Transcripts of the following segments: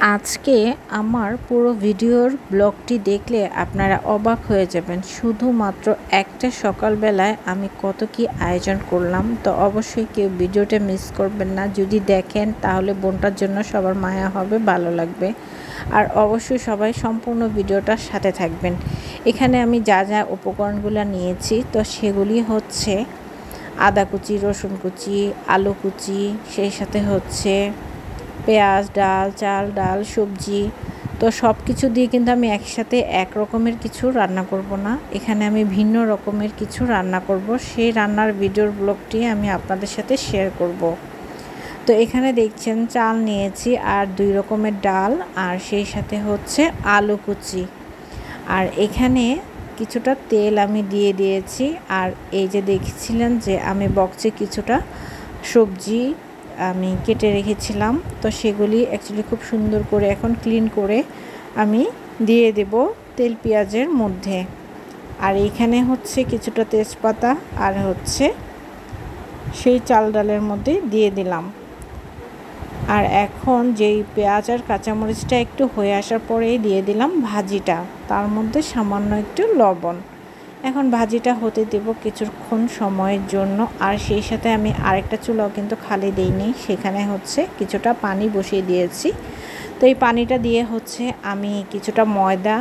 আজকে আমার পুরো ভিডিওর ব্লগটি দেখলে আপনারা অবাক হয়ে যাবেন। শুধুমাত্র একটা সকালবেলায় আমি কত কি আয়োজন করলাম। তো অবশ্যই কেউ ভিডিওটা মিস করবেন না। যদি দেখেন তাহলে বোনটার জন্য সবার মায়া হবে, ভালো লাগবে। আর অবশ্যই সবাই সম্পূর্ণ ভিডিওটার সাথে থাকবেন। এখানে আমি যা যা উপকরণগুলো নিয়েছি তো সেগুলি হচ্ছে আদা কুচি, রসুন কুচি, আলু কুচি, সেই সাথে হচ্ছে পেঁয়াজ, ডাল, চাল, ডাল, সবজি। তো সব কিছু দিয়ে কিন্তু আমি একসাথে এক রকমের কিছু রান্না করব না। এখানে আমি ভিন্ন রকমের কিছু রান্না করব। সেই রান্নার ভিডিওর ব্লগটি আমি আপনাদের সাথে শেয়ার করব। তো এখানে দেখছেন চাল নিয়েছি আর 2 রকমের ডাল, আর সেই সাথে হচ্ছে আলু কুচি। আর এখানে কিছুটা তেল আমি দিয়ে দিয়েছি। আর এই যে দেখছিলেন যে আমি বক্সে কিছুটা সবজি আমি কেটে রেখেছিলাম, তো সেগুলি অ্যাকচুয়ালি খুব সুন্দর করে এখন ক্লিন করে আমি দিয়ে দেব তেল পেঁয়াজের মধ্যে। আর এইখানে হচ্ছে কিছুটা তেজপাতা আর হচ্ছে সেই চাল ডালের মধ্যে দিয়ে দিলাম। আর এখন যেই পেঁয়াজ আর কাঁচামরিচটা একটু হয়ে আসার পরেই দিয়ে দিলাম ভাজিটা, তার মধ্যে সামান্য একটু লবণ। এখন ভাজিটা হতে দেব কিছুক্ষণ সময়ের জন্য। আর সেই সাথে আমি আরেকটা চুলাও কিন্তু খালি দেইনি, সেখানে হচ্ছে কিছুটা পানি বসিয়ে দিয়েছি। তো এই পানিটা দিয়ে হচ্ছে আমি কিছুটা ময়দা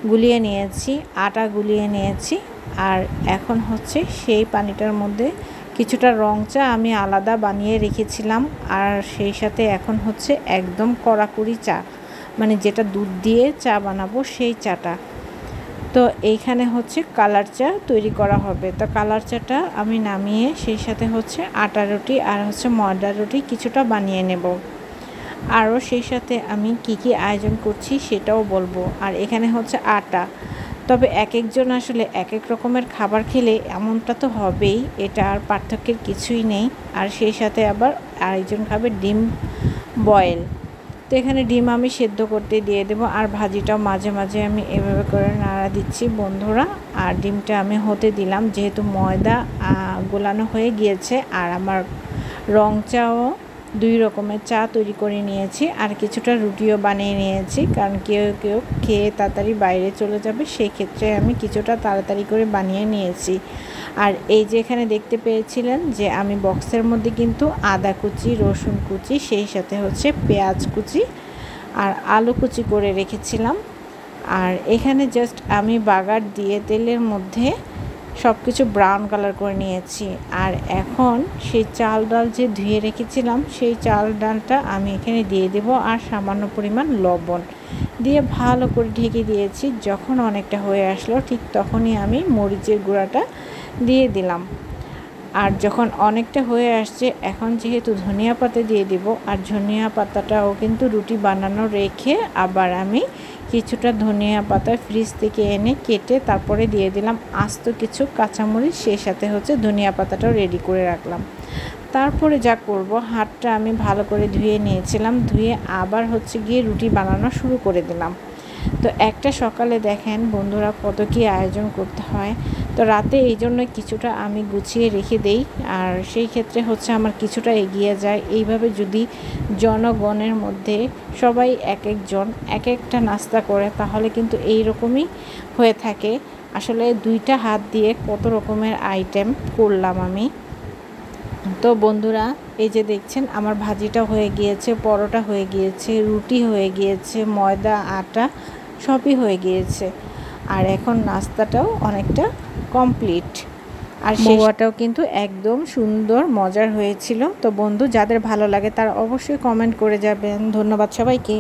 গুলিয়ে নিয়েছি, আটা গুলিয়ে নিয়েছি। আর এখন হচ্ছে সেই পানিটার মধ্যে কিছুটা রং চা আমি আলাদা বানিয়ে রেখেছিলাম। আর সেই সাথে এখন হচ্ছে একদম কড়াকড়ি চা, মানে যেটা দুধ দিয়ে চা বানাবো সেই চাটা। তো এইখানে হচ্ছে কালার চা তৈরি করা হবে। তো কালার চাটা আমি নামিয়ে সেই সাথে হচ্ছে আটা রুটি আর হচ্ছে ময়দার রুটি কিছুটা বানিয়ে নেব। আরও সেই সাথে আমি কি আয়োজন করছি সেটাও বলবো। আর এখানে হচ্ছে আটা, তবে এক একজন আসলে এক এক রকমের খাবার খেলে এমনটা তো হবেই, এটা আর পার্থক্যের কিছুই নেই। আর সেই সাথে আবার আরেকজন খাবে ডিম বয়েল। তো এখানে ডিম আমি সেদ্ধ করতে দিয়ে দেব। আর ভাজিটাও মাঝে মাঝে আমি এভাবে করে নাড়া দিচ্ছি বন্ধুরা। আর ডিমটা আমি হতে দিলাম, যেহেতু ময়দা গোলানো হয়ে গিয়েছে। আর আমার রং চাও 2 রকমের চা তৈরি করে নিয়েছি, আর কিছুটা রুটিও বানিয়ে নিয়েছি, কারণ কেউ কেউ খেয়ে তাড়াতাড়ি বাইরে চলে যাবে, সেই ক্ষেত্রে আমি কিছুটা তাড়াতাড়ি করে বানিয়ে নিয়েছি। আর এই যে এখানে দেখতে পেয়েছিলেন যে আমি বক্সের মধ্যে কিন্তু আদা কুচি, রসুন কুচি, সেই সাথে হচ্ছে পেঁয়াজ কুচি আর আলু কুচি করে রেখেছিলাম। আর এখানে জাস্ট আমি বাগার দিয়ে তেলের মধ্যে সব কিছু ব্রাউন কালার করে নিয়েছি। আর এখন সেই চাল ডাল যে ধুয়ে রেখেছিলাম সেই চাল ডালটা আমি এখানে দিয়ে দেব, আর সামান্য পরিমাণ লবণ দিয়ে ভালো করে ঢেকে দিয়েছি। যখন অনেকটা হয়ে আসলো ঠিক তখনই আমি মরিচের গুঁড়াটা দিয়ে দিলাম। আর যখন অনেকটা হয়ে আসছে এখন যেহেতু ধনিয়া পাতা দিয়ে দিব। আর ধনিয়া পাতাটাও কিন্তু রুটি বানানো রেখে আবার আমি কিছুটা ধনিয়া পাতা ফ্রিজ থেকে এনে কেটে তারপরে দিয়ে দিলাম আস্ত কিছু কাঁচামরিচ, সেই সাথে হচ্ছে ধনিয়া পাতাটাও রেডি করে রাখলাম। তারপরে যা করব, হাতটা আমি ভালো করে ধুয়ে নিয়েছিলাম, ধুয়ে আবার হচ্ছে গিয়ে রুটি বানানো শুরু করে দিলাম। তো একটা সকালে দেখেন বন্ধুরা কত কি আয়োজন করতে হয়। তো রাতে এই জন্য কিছুটা আমি গুছিয়ে রেখে দেই, আর সেই ক্ষেত্রে হচ্ছে আমার কিছুটা এগিয়ে যায়। এইভাবে যদি জনগণের মধ্যে সবাই এক একজন এক একটা নাস্তা করে তাহলে কিন্তু এই রকমই হয়ে থাকে। আসলে 2টা হাত দিয়ে কত রকমের আইটেম করলাম আমি। তো বন্ধুরা এই যে দেখছেন আমার ভাজিটা হয়ে গিয়েছে, পরোটা হয়ে গিয়েছে, রুটি হয়ে গিয়েছে, ময়দা আটা সবই হয়ে গিয়েছে। আর এখন নাস্তাটাও অনেকটা কমপ্লিট। আর শেষটাও কিন্তু একদম সুন্দর মজার হয়েছিল। তো বন্ধু যাদের ভালো লাগে তারা অবশ্যই কমেন্ট করে যাবেন। ধন্যবাদ সবাইকে।